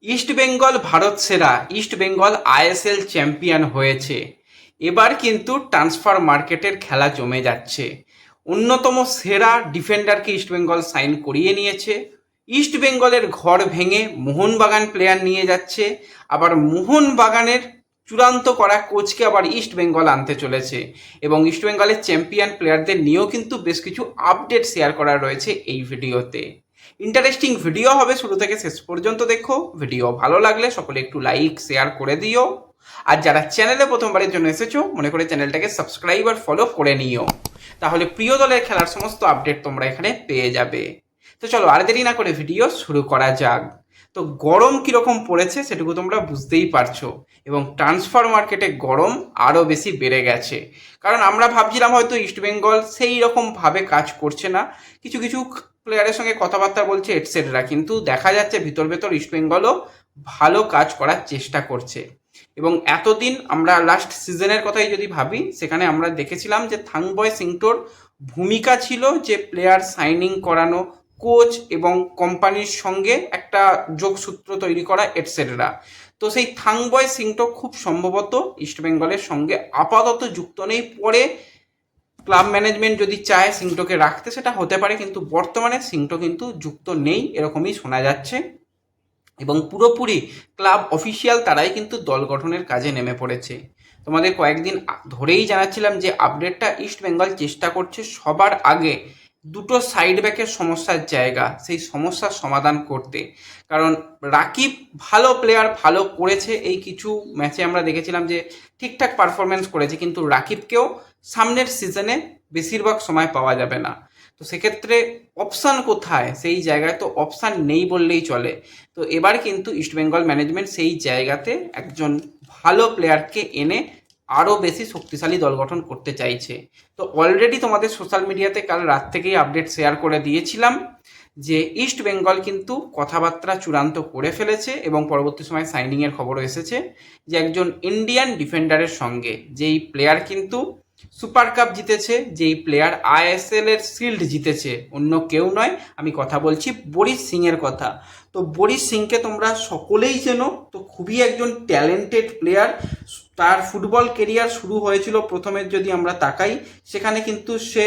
East Bengal Bharat সেরা, east Bengal ISL champion হয়েছে। এবার কিন্তু ট্রান্সফার মার্কেটের খেলা জমে যাচ্ছে। অন্যতম সেরা ডিফেন্ডারকে ইস্ট বেঙ্গল সাইন করিয়ে নিয়েছে। ইস্ট বেঙ্গলের ঘর ভেঙে মোহনবাগান প্লেয়ার নিয়ে যাচ্ছে। আবার মোহনবাগানের চূড়ান্ত করা কোচকে আবার ইস্ট বেঙ্গল আনতে চলেছে। এবং ইস্ট বেঙ্গলের চ্যাম্পিয়ন প্লেয়ারদের নিয়েও কিন্তু বেশ কিছু আপডেট শেয়ার করা রয়েছে এই ভিডিওতে। ইন্টারেস্টিং ভিডিও হবে, শুরু থেকে শেষ পর্যন্ত দেখো। ভিডিও ভালো লাগলে সকলে একটু লাইক শেয়ার করে দিও। আর যারা চ্যানেলে প্রথমবারের জন্য এসেছো, মনে করে চ্যানেলটাকে সাবস্ক্রাইব আর ফলো করে নিও। তাহলে প্রিয় দলের খেলার সমস্ত আপডেট তোমরা এখানে পেয়ে যাবে। তো চলো আর দেরি না করে ভিডিও শুরু করা যাক। তো গরম কীরকম পড়েছে সেটুকু তোমরা বুঝতেই পারছো, এবং ট্রান্সফার মার্কেটে গরম আরও বেশি বেড়ে গেছে। কারণ আমরা ভাবছিলাম হয়তো ইস্টবেঙ্গল সেই রকমভাবে কাজ করছে না, কিছু কিছু প্লেয়ারের সঙ্গে কথাবার্তা বলছে এটসেট্রা, কিন্তু দেখা যাচ্ছে ভিতর ভেতর ইস্টবেঙ্গলও ভালো কাজ করার চেষ্টা করছে। এবং এতদিন আমরা লাস্ট সিজনের কথাই যদি ভাবি, সেখানে আমরা দেখেছিলাম যে থাংবয় সিংটোর ভূমিকা ছিল যে প্লেয়ার সাইনিং করানো, কোচ এবং কোম্পানির সঙ্গে একটা যোগসূত্র তৈরি করা এটসেট্রা। তো সেই থাংবয় সিংটো খুব সম্ভবত ইস্টবেঙ্গলের সঙ্গে আপাতত যুক্ত নেই। পরে ক্লাব ম্যানেজমেন্ট যদি চায় সিংটোকে রাখতে সেটা হতে পারে, কিন্তু বর্তমানে সিংটো কিন্তু যুক্ত নেই এরকমই শোনা যাচ্ছে। এবং পুরোপুরি ক্লাব অফিসিয়াল তারাই কিন্তু দল গঠনের কাজে নেমে পড়েছে। তোমাদের কয়েকদিন ধরেই জানাচ্ছিলাম যে আপডেটটা ইস্ট বেঙ্গল চেষ্টা করছে সবার আগে দুটো সাইড ব্যাকের সমস্যার জায়গা, সেই সমস্যার সমাধান করতে। কারণ রাকিব ভালো প্লেয়ার, ভালো করেছে, এই কিছু ম্যাচে আমরা দেখেছিলাম যে ঠিকঠাক পারফরমেন্স করেছে, কিন্তু রাকিবকেও সামনের সিজনে বেশিরভাগ সময় পাওয়া যাবে না। তো সেক্ষেত্রে অপশান কোথায়, সেই জায়গায় তো অপশান নেই বললেই চলে। তো এবার কিন্তু ইস্টবেঙ্গল ম্যানেজমেন্ট সেই জায়গাতে একজন ভালো প্লেয়ারকে এনে আরও বেশি শক্তিশালী দল গঠন করতে চাইছে। তো অলরেডি তোমাদের সোশ্যাল মিডিয়াতে কাল রাত থেকেই আপডেট শেয়ার করে দিয়েছিলাম যে ইস্ট বেঙ্গল কিন্তু কথাবার্তা চূড়ান্ত করে ফেলেছে, এবং পরবর্তী সময় সাইনিংয়ের খবরও এসেছে যে একজন ইন্ডিয়ান ডিফেন্ডারের সঙ্গে, যেই প্লেয়ার কিন্তু সুপার কাপ জিতেছে, যেই প্লেয়ার আইএসএল এর শিল্ড জিতেছে, অন্য কেউ নয়, আমি কথা বলছি বরিশ সিংয়ের কথা। তো বরিশ সিংকে তোমরা সকলেই চেনো, তো খুবই একজন ট্যালেন্টেড প্লেয়ার। তার ফুটবল কেরিয়ার শুরু হয়েছিল প্রথমে যদি আমরা তাকাই, সেখানে কিন্তু সে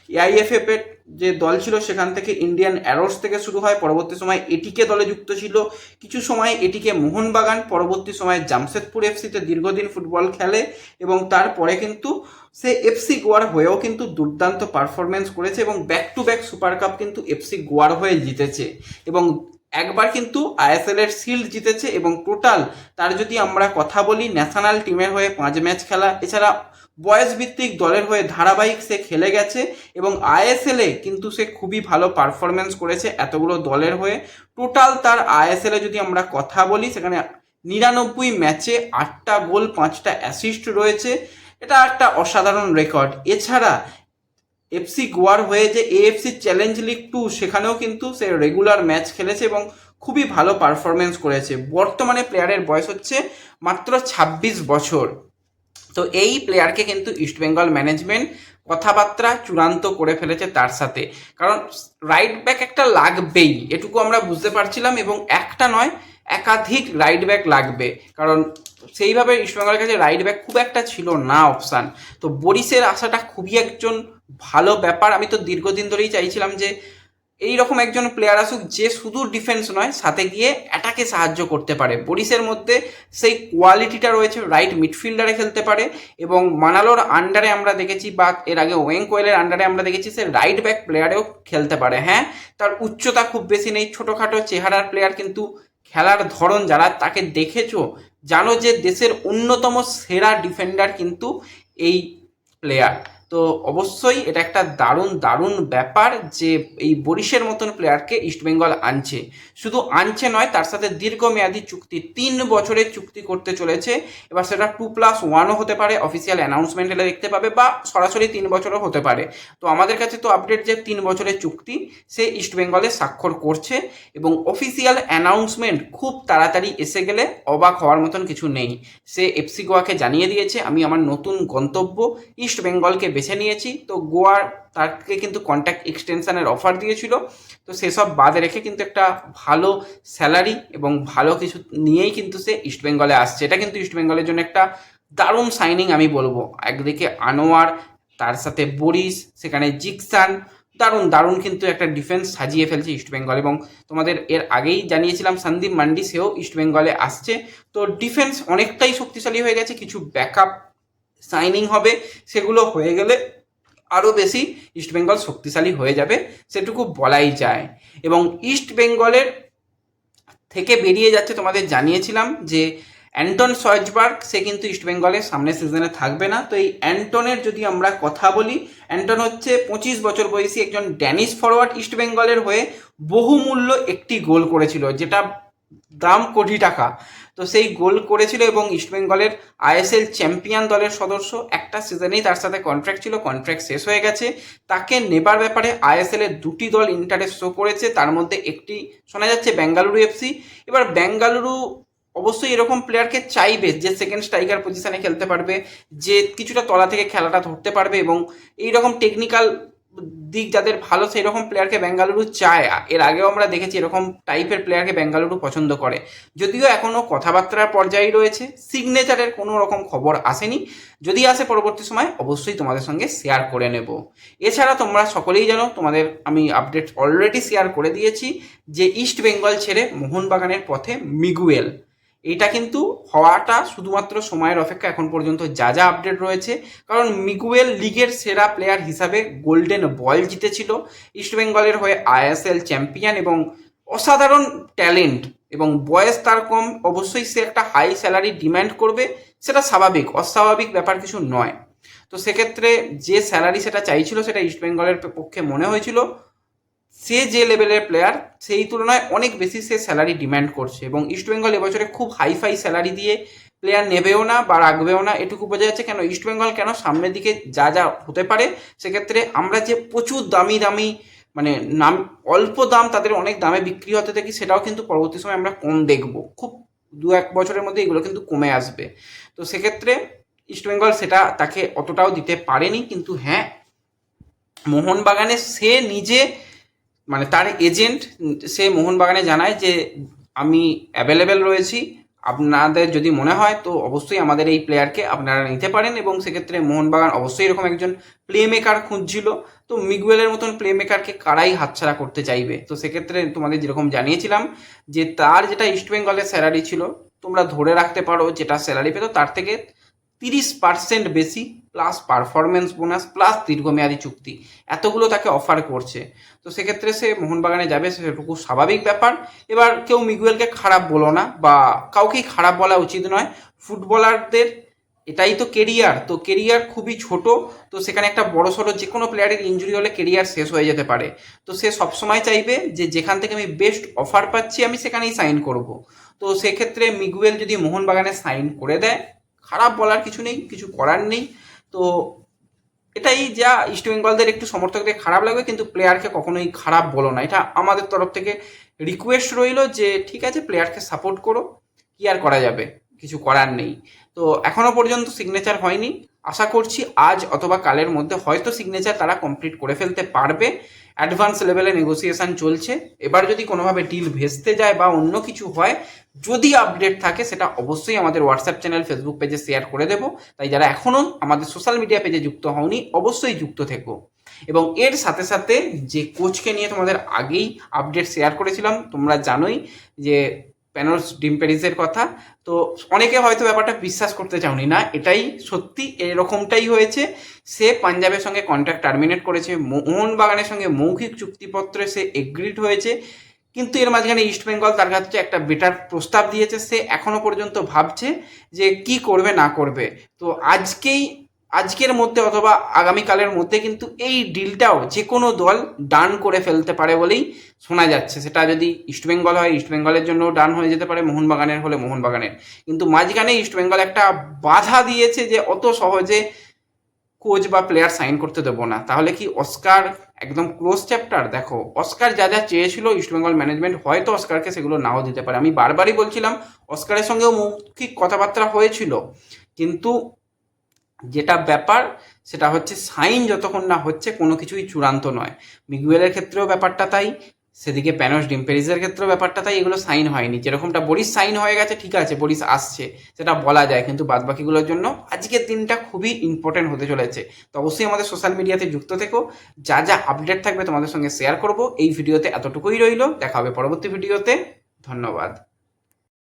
এআইএফএফ এর যে দল ছিল সেখান থেকে ইন্ডিয়ান অ্যারোস থেকে শুরু হয়, পরবর্তী সময় এটিকে দলে যুক্ত ছিল, কিছু সময় এটিকে মোহনবাগান, পরবর্তী সময় জামশেদপুর এফসিতে দীর্ঘদিন ফুটবল খেলে, এবং তারপরে কিন্তু সে এফসি গোয়ার হয়েও কিন্তু দুর্দান্ত পারফরমেন্স করেছে, এবং back to back super cup কিন্তু এফসি গোয়ার হয়ে জিতেছে, এবং একবার কিন্তু আইএসএল এর শিল্ড জিতেছে। এবং টোটাল তার যদি আমরা কথা বলি, ন্যাশনাল টিমের হয়ে 5 ম্যাচ খেলা, এছাড়া বয়স ভিত্তিক দলের হয়ে ধারাবাহিক সে খেলে গেছে, এবং আইএসএলে কিন্তু সে খুবই ভালো পারফরমেন্স করেছে এতগুলো দলের হয়ে। টোটাল তার আইএসএলে যদি আমরা কথা বলি, সেখানে 99 ম্যাচে 8টা গোল 5টা অ্যাসিস্ট রয়েছে, এটা একটা অসাধারণ রেকর্ড। এছাড়া এফসি গোয়ার হয়ে যে এএফসি চ্যালেঞ্জ লিগ 2, সেখানেও কিন্তু সে রেগুলার ম্যাচ খেলেছে এবং খুবই ভালো পারফরমেন্স করেছে। বর্তমানে প্লেয়ারের বয়স হচ্ছে মাত্র 26 বছর। তো এই প্লেয়ারকে কিন্তু ইস্টবেঙ্গল ম্যানেজমেন্ট কথাবার্তা চূড়ান্ত করে ফেলেছে তার সাথে। কারণ রাইট ব্যাক একটা লাগবেই, এটুকু আমরা বুঝতে পারছিলাম, এবং একটা নয় একাধিক রাইট ব্যাক লাগবে। কারণ সেইভাবে ইস্টবেঙ্গলের কাছে রাইট ব্যাক খুব একটা ছিল না অপশান। তো বরিশের আসাটা খুবই একজন ভালো ব্যাপার। আমি তো দীর্ঘদিন ধরেই চাইছিলাম যে এইরকম একজন প্লেয়ার আসুক যে শুধু ডিফেন্স নয়, সাথে গিয়ে অ্যাটাকে সাহায্য করতে পারে। বরিশের মধ্যে সেই কোয়ালিটিটা রয়েছে, রাইট মিডফিল্ডারে খেলতে পারে, এবং মানালোর আন্ডারে আমরা দেখেছি, বা এর আগে ওয়েং কোয়েলের আন্ডারে আমরা দেখেছি সে রাইট ব্যাক প্লেয়ারেও খেলতে পারে। হ্যাঁ, তার উচ্চতা খুব বেশি নেই, ছোটোখাটো চেহারার প্লেয়ার, কিন্তু খেলার ধরন যারা তাকে দেখেছো জানো যে দেশের অন্যতম সেরা ডিফেন্ডার কিন্তু এই প্লেয়ার। তো অবশ্যই এটা একটা দারুণ দারুণ ব্যাপার যে এই বরিশের মতন প্লেয়ারকে ইস্টবেঙ্গল আনছে। শুধু আনছে নয়, তার সাথে দীর্ঘমেয়াদী চুক্তি, 3 বছরের চুক্তি করতে চলেছে। এবার সেটা 2+1ও হতে পারে, অফিসিয়াল অ্যানাউন্সমেন্ট এলে দেখতে পাবে, বা সরাসরি 3 বছরও হতে পারে। তো আমাদের কাছে তো আপডেট যে 3 বছরের চুক্তি সে ইস্টবেঙ্গলে স্বাক্ষর করছে, এবং অফিসিয়াল অ্যানাউন্সমেন্ট খুব তাড়াতাড়ি এসে গেলে অবাক হওয়ার মতন কিছু নেই। সে এফসি গোয়াকে জানিয়ে দিয়েছে, আমি আমার নতুন গন্তব্য ইস্টবেঙ্গলকে বেছে নিয়েছি। তো গোয়ার তাকে কিন্তু কন্ট্রাক্ট এক্সটেনশনের অফার দিয়েছিল, তো সেসব বাদে রেখে কিন্তু একটা ভালো স্যালারি এবং ভালো কিছু নিয়েই কিন্তু সে ইস্টবেঙ্গলে আসছে। এটা কিন্তু ইস্টবেঙ্গলের জন্য একটা দারুণ সাইনিং আমি বলবো। একদিকে আনোয়ার, তার সাথে বরিস, সেখানে জিকসান, দারুণ দারুণ কিন্তু একটা ডিফেন্স সাজিয়ে ফেলছে ইস্টবেঙ্গল। এবং তোমাদের এর আগেই জানিয়েছিলাম সন্দীপ মান্ডি, সেও ইস্টবেঙ্গলে আসছে। তো ডিফেন্স অনেকটাই শক্তিশালী হয়ে গেছে, কিছু ব্যাকআপ সাইনিং হবে, সেগুলো হয়ে গেলে আরও বেশি ইস্টবেঙ্গল শক্তিশালী হয়ে যাবে, সেটুকু বলাই যায়। এবং ইস্টবেঙ্গলের থেকে বেরিয়ে যাচ্ছে, তোমাদের জানিয়েছিলাম যে অ্যান্টন সয়েজবার্গ, সে কিন্তু ইস্টবেঙ্গলের সামনের সিজনে থাকবে না। তো এই অ্যান্টনের যদি আমরা কথা বলি, অ্যান্টন হচ্ছে 25 বছর বয়সী একজন ড্যানিশ ফরওয়ার্ড, ইস্টবেঙ্গলের হয়ে বহুমূল্য একটি গোল করেছিল, যেটা দাম কোটি টাকা। তো সেই গোল করেছিল এবং ইস্টবেঙ্গলের আইএসএল চ্যাম্পিয়ন দলের সদস্য। একটা সিজনেই তার সাথে কন্ট্রাক্ট ছিল, কন্ট্রাক্ট শেষ হয়ে গেছে। তাকে নেবার ব্যাপারে আইএসএল এর দুটি দল ইন্টারেস্ট শো করেছে, তার মধ্যে একটি শোনা যাচ্ছে বেঙ্গালুরু এফসি। এবার বেঙ্গালুরু অবশ্যই এরকম প্লেয়ারকে চাইবে যে সেকেন্ড স্ট্রাইকার পজিশনে খেলতে পারবে, যে কিছুটা তলা থেকে খেলাটা ধরতে পারবে, এবং এইরকম টেকনিক্যাল দিক যাদের ভালো, সেই রকম প্লেয়ারকে বেঙ্গালুরু চায়। এর আগেও আমরা দেখেছি এরকম টাইপের প্লেয়ারকে বেঙ্গালুরু পছন্দ করে। যদিও এখনও কথাবার্তার পর্যায়ে রয়েছে, সিগনেচারের কোনো রকম খবর আসেনি। যদি আসে পরবর্তী সময় অবশ্যই তোমাদের সঙ্গে শেয়ার করে নেব। এছাড়া তোমরা সকলেই জানো, তোমাদের আমি আপডেট অলরেডি শেয়ার করে দিয়েছি যে ইস্ট বেঙ্গল ছেড়ে মোহনবাগানের পথে মিগুয়েল। এটা কিন্তু হওয়াটা শুধুমাত্র সময়ের অপেক্ষা, এখন পর্যন্ত যা যা আপডেট রয়েছে। কারণ মিগুয়েল লিগের সেরা প্লেয়ার হিসাবে গোল্ডেন বল জিতেছিল, ইস্টবেঙ্গলের হয়ে আইএসএল চ্যাম্পিয়ন, এবং অসাধারণ ট্যালেন্ট, এবং বয়স তার কম। অবশ্যই সে একটা হাই স্যালারি ডিম্যান্ড করবে, সেটা স্বাভাবিক, অস্বাভাবিক ব্যাপার কিছু নয়। তো সেক্ষেত্রে যে স্যালারি সেটা চাইছিল, সেটা ইস্টবেঙ্গলের পক্ষে মনে হয়েছিল সে যে লেভেলের প্লেয়ার, সেই তুলনায় অনেক বেশি সে স্যালারি ডিম্যান্ড করছে। এবং ইস্টবেঙ্গল এবছরে খুব হাইফাই স্যালারি দিয়ে প্লেয়ার নেবেও না বা রাখবেও না, এটুকু বোঝা যাচ্ছে। কেন ইস্টবেঙ্গল, কেন সামনের দিকে যা যা হতে পারে, সেক্ষেত্রে আমরা যে প্রচুর দামি দামি মানে নাম অল্প দাম তাদের অনেক দামে বিক্রি হতে দেখি, সেটাও কিন্তু পরবর্তী সময় আমরা কম দেখব। খুব 1-2 বছরের মধ্যে এগুলো কিন্তু কমে আসবে। তো সেক্ষেত্রে ইস্টবেঙ্গল সেটা তাকে অতটাও দিতে পারেনি। কিন্তু হ্যাঁ, মোহনবাগানে সে নিজে, মানে তার এজেন্ট, সে মোহনবাগানে জানায় যে আমি অ্যাভেলেবেল রয়েছি, আপনাদের যদি মনে হয় তো অবশ্যই আমাদের এই প্লেয়ারকে আপনারা নিতে পারেন। এবং সেক্ষেত্রে মোহনবাগান অবশ্যই এরকম একজন প্লে মেকার খুঁজছিল। তো মিগুয়েলের মতন প্লে মেকারকে কারাই হাতছাড়া করতে চাইবে। তো সেক্ষেত্রে তোমাদের যেরকম জানিয়েছিলাম যে তার যেটা ইস্টবেঙ্গলের স্যালারি ছিল, তোমরা ধরে রাখতে পারো যেটা স্যালারি পেতো তার থেকে 30% বেশি, প্লাস পারফরমেন্স বোনাস, প্লাস দীর্ঘমেয়াদী চুক্তি, এতগুলো তাকে অফার করছে। তো সেক্ষেত্রে সে মোহনবাগানে যাবে, সেটুকু স্বাভাবিক ব্যাপার। এবার কেউ মিগুয়েলকে খারাপ বলো না, বা কাউকেই খারাপ বলা উচিত নয়। ফুটবলারদের এটাই তো কেরিয়ার, তো কেরিয়ার খুবই ছোট। তো সেখানে একটা বড়সড় যে কোনো প্লেয়ারের ইঞ্জুরি হলে কেরিয়ার শেষ হয়ে যেতে পারে। তো সে সবসময় চাইবে যে যেখান থেকে আমি বেস্ট অফার পাচ্ছি আমি সেখানেই সাইন করব। তো সেক্ষেত্রে মিগুয়েল যদি মোহনবাগানে সাইন করে দেয়, খারাপ বলার কিছু নেই, কিছু করার নেই। তো এটাই যা ইস্টবেঙ্গলদের একটু সমর্থকদের খারাপ লাগবে, কিন্তু প্লেয়ারকে কখনোই খারাপ বলো না, এটা আমাদের তরফ থেকে রিকোয়েস্ট রইল যে ঠিক আছে প্লেয়ারকে সাপোর্ট করো, কি আর করা যাবে, কিছু করার নেই। তো এখনো পর্যন্ত সিগনেচার হয়নি, আশা করছি আজ অথবা কালের মধ্যে হয়তো সিগনেচার তারা কমপ্লিট করে ফেলতে পারবে। অ্যাডভান্স লেভেলে নেগোসিয়েশন চলছে। এবার যদি কোনোভাবে ডিল ভেস্তে যায় বা অন্য কিছু হয়, যদি আপডেট থাকে সেটা অবশ্যই আমাদের হোয়াটসঅ্যাপ চ্যানেল, ফেসবুক পেজে শেয়ার করে দেবো। তাই যারা এখনও আমাদের সোশ্যাল মিডিয়া পেজে যুক্ত হওনি অবশ্যই যুক্ত থেকো। এবং এর সাথে সাথে যে কোচকে নিয়ে তোমাদের আগেই আপডেট শেয়ার করেছিলাম, তোমরা জানোই যে প্যানোস ডিম্পেরিসের কথা। তো অনেকে হয়তো ব্যাপারটা বিশ্বাস করতে চাওনি, না এটাই সত্যি, এরকমটাই হয়েছে। সে পাঞ্জাবের সঙ্গে কন্ট্রাক্ট টার্মিনেট করেছে, মোহনবাগানের সঙ্গে মৌখিক চুক্তিপত্রে সে এগ্রিড হয়েছে। কিন্তু এর মাঝখানে ইস্টবেঙ্গল তার কাছে একটা বেটার প্রস্তাব দিয়েছে, সে এখনো পর্যন্ত ভাবছে যে কি করবে না করবে। তো আজকের মধ্যে অথবা আগামীকালের মধ্যে কিন্তু এই ডিলটাও যে কোনো দল ডান করে ফেলতে পারে বলেই শোনা যাচ্ছে। সেটা যদি ইস্টবেঙ্গল হয়, ইস্টবেঙ্গলের জন্য ডান হয়ে যেতে পারে, মোহনবাগানের হলে মোহনবাগানের। কিন্তু মাঝখানে ইস্টবেঙ্গল একটা বাধা দিয়েছে যে অত সহজে কোচ বা প্লেয়ার সাইন করতে দেবো না। তাহলে কি অস্কার একদম ক্লোজ চ্যাপ্টার? দেখো, অস্কার যা যা চেয়েছিল ইস্টবেঙ্গল ম্যানেজমেন্ট হয়তো অস্কারকে সেগুলো নাও দিতে পারে। আমি বারবারই বলছিলাম অস্কারের সঙ্গেও মৌখিক কথাবার্তা হয়েছিল, কিন্তু যেটা ব্যাপার সেটা হচ্ছে সাইন যতক্ষণ না হচ্ছে কোনো কিছুই চূড়ান্ত নয়। মিগুয়েলের ক্ষেত্রেও ব্যাপারটা তাই, সেদিকে প্যানোস ডিম্পেরিজের ক্ষেত্রেও ব্যাপারটা তাই, এগুলো সাইন হয়নি। যেরকমটা বরিস সাইন হয়ে গেছে, ঠিক আছে বরিস আসছে, সেটা বলা যায়, কিন্তু বাদবাকিগুলোর জন্য আজকের দিনটা খুবই ইম্পর্টেন্ট হতে চলেছে। তো অবশ্যই আমাদের সোশ্যাল মিডিয়াতে যুক্ত থেকো, যা যা আপডেট থাকবে তোমাদের সঙ্গে শেয়ার করব। এই ভিডিওতে এতটুকুই রইল, দেখা হবে পরবর্তী ভিডিওতে। ধন্যবাদ।